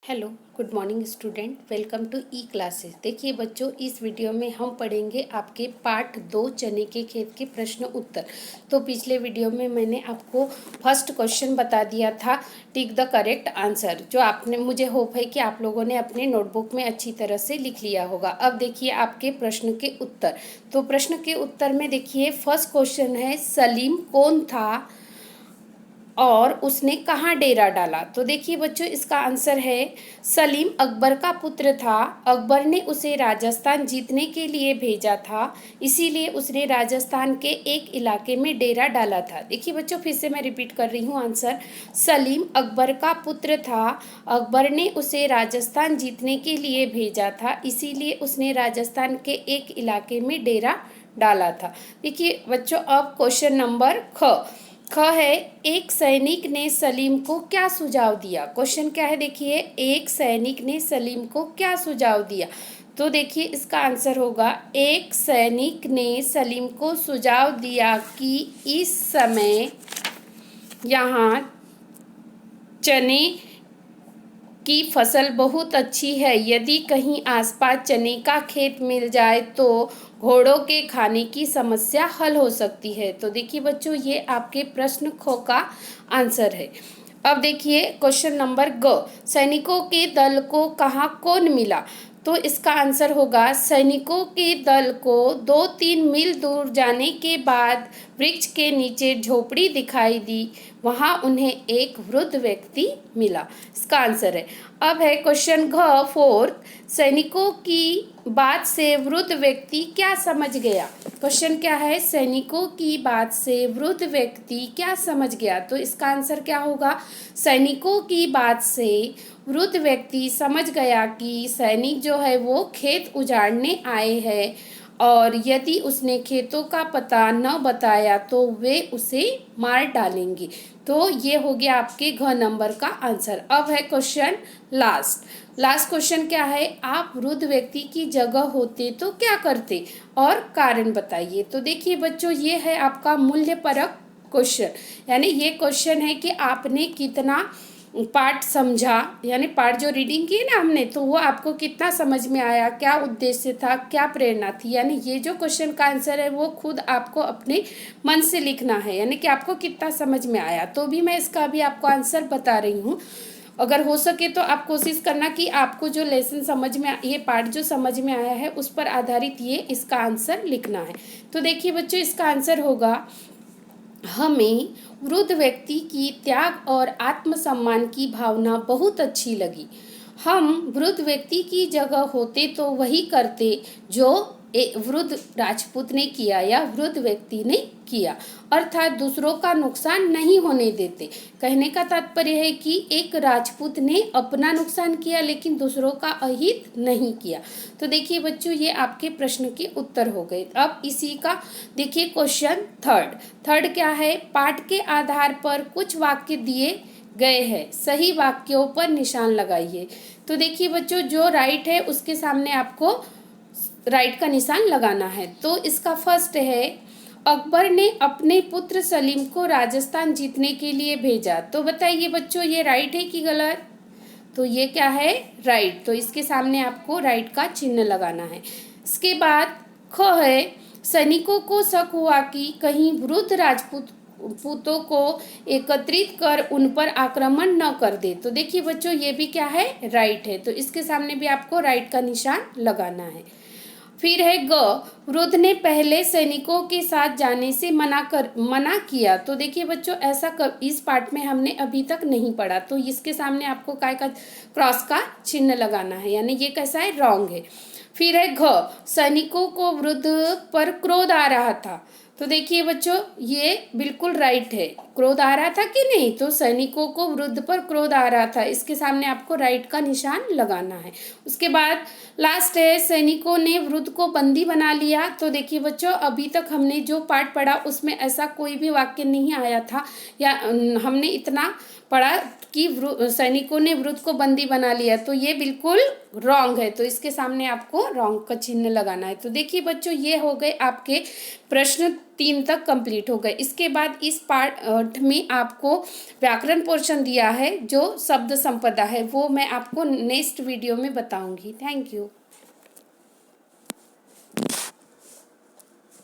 Hello, good morning student. Welcome to E classes. देखिए बच्चों, इस वीडियो में हम पढ़ेंगे आपके पार्ट 2 चने के खेत के प्रश्न उत्तर। तो पिछले वीडियो में मैंने आपको फर्स्ट क्वेश्चन बता दिया था, टिक द करेक्ट आंसर, जो आपने, मुझे होप है कि आप लोगों ने अपने नोटबुक में अच्छी तरह से लिख लिया होगा। अब देखिए आपके प्रश्न के उत्तर। तो प्रश्न के उत्तर में देखिए फर्स्ट क्वेश्चन है, सलीम कौन था और उसने कहाँ डेरा डाला। तो देखिए बच्चों, इसका आंसर है सलीम अकबर का पुत्र था। अकबर ने उसे राजस्थान जीतने के लिए भेजा था, इसीलिए उसने राजस्थान के एक इलाके में डेरा डाला था। देखिए बच्चों, फिर से मैं रिपीट कर रही हूँ आंसर। सलीम अकबर का पुत्र था। अकबर ने उसे राजस्थान जीतने के लिए भेजा था, इसीलिए उसने राजस्थान के एक इलाके में डेरा डाला था। देखिए बच्चों, अब क्वेश्चन नंबर ख है, एक सैनिक ने सलीम को क्या सुझाव दिया। क्वेश्चन क्या है देखिए, एक सैनिक ने सलीम को क्या सुझाव दिया। तो देखिए इसका आंसर होगा, एक सैनिक ने सलीम को सुझाव दिया कि इस समय यहाँ चने की फसल बहुत अच्छी है। यदि कहीं आसपास चने का खेत मिल जाए तो घोड़ों के खाने की समस्या हल हो सकती है। तो देखिए बच्चों, ये आपके प्रश्न ख का आंसर है। अब देखिए क्वेश्चन नंबर ग, सैनिकों के दल को कहाँ कौन मिला। तो इसका आंसर होगा, सैनिकों के दल को 2-3 मील दूर जाने के बाद वृक्ष के नीचे झोपड़ी दिखाई दी। वहां उन्हें एक वृद्ध व्यक्ति मिला। इसका आंसर है। अब है क्वेश्चन घ फोर्थ, सैनिकों की बात से वृद्ध व्यक्ति क्या समझ गया। क्वेश्चन क्या है, सैनिकों की बात से वृद्ध व्यक्ति क्या समझ गया। तो इसका आंसर क्या होगा, सैनिकों की बात से वृद्ध व्यक्ति समझ गया कि सैनिक जो है वो खेत उजाड़ने आए हैं और यदि उसने खेतों का पता न बताया तो वे उसे मार डालेंगे। तो ये हो गया आपके घ नंबर का आंसर। अब है क्वेश्चन लास्ट क्वेश्चन क्या है, आप वृद्ध व्यक्ति की जगह होते तो क्या करते और कारण बताइए। तो देखिए बच्चों, ये है आपका मूल्य परक क्वेश्चन, यानी ये क्वेश्चन है कि आपने कितना पार्ट समझा, यानी पार्ट जो रीडिंग की ना हमने, तो वो आपको कितना समझ में आया, क्या उद्देश्य था, क्या प्रेरणा थी। यानी ये जो क्वेश्चन का आंसर है वो खुद आपको अपने मन से लिखना है, यानी कि आपको कितना समझ में आया। तो भी मैं इसका भी आपको आंसर बता रही हूँ। अगर हो सके तो आप कोशिश करना कि आपको जो लेसन समझ में, ये पार्ट जो समझ में आया है उस पर आधारित ये इसका आंसर लिखना है। तो देखिए बच्चों, इसका आंसर होगा, हमें वृद्ध व्यक्ति की त्याग और आत्मसम्मान की भावना बहुत अच्छी लगी। हम वृद्ध व्यक्ति की जगह होते तो वही करते जो वृद्ध राजपूत ने किया या वृद्ध व्यक्ति ने किया, अर्थात दूसरों का नुकसान नहीं होने देते। कहने का तात्पर्य है कि एक राजपूत ने अपना नुकसान किया लेकिन दूसरों का अहित नहीं किया। तो देखिए बच्चों, ये आपके प्रश्न के उत्तर हो गए। अब इसी का देखिए क्वेश्चन थर्ड क्या है, पाठ के आधार पर कुछ वाक्य दिए गए हैं, सही वाक्यों पर निशान लगाइए। तो देखिए बच्चों, जो राइट है उसके सामने आपको राइट का निशान लगाना है। तो इसका फर्स्ट है, अकबर ने अपने पुत्र सलीम को राजस्थान जीतने के लिए भेजा। तो बताइए बच्चों, ये राइट है कि गलत। तो ये क्या है, राइट। तो इसके सामने आपको राइट का चिन्ह लगाना है। इसके बाद ख है, सैनिकों को शक हुआ कि कहीं वृद्ध राजपूतों को एकत्रित कर उन पर आक्रमण न कर दे। तो देखिए बच्चों, ये भी क्या है, राइट है। तो इसके सामने भी आपको राइट का निशान लगाना है। फिर है ग, वृद्ध ने पहले सैनिकों के साथ जाने से मना किया। तो देखिए बच्चों, ऐसा इस पार्ट में हमने अभी तक नहीं पढ़ा, तो इसके सामने आपको काय का क्रॉस का चिन्ह लगाना है, यानी ये कैसा है, रॉन्ग है। फिर है घ, सैनिकों को वृद्ध पर क्रोध आ रहा था। तो देखिए बच्चों, ये बिल्कुल राइट है। क्रोध आ रहा था कि नहीं, तो सैनिकों को वृद्ध पर क्रोध आ रहा था, इसके सामने आपको राइट का निशान लगाना है। उसके बाद लास्ट है, सैनिकों ने वृद्ध को बंदी बना लिया। तो देखिए बच्चों, अभी तक हमने जो पार्ट पढ़ा उसमें ऐसा कोई भी वाक्य नहीं आया था, या हमने इतना पढ़ा कि सैनिकों ने वृद्ध को बंदी बना लिया, तो ये बिल्कुल रॉन्ग है। तो इसके सामने आपको रॉन्ग का चिन्ह लगाना है। तो देखिए बच्चों, ये हो गए आपके प्रश्न 3 तक कंप्लीट हो गए। इसके बाद इस पार्ट में आपको व्याकरण पोर्शन दिया है, जो शब्द संपदा है, वो मैं आपको नेक्स्ट वीडियो में बताऊंगी। Thank you.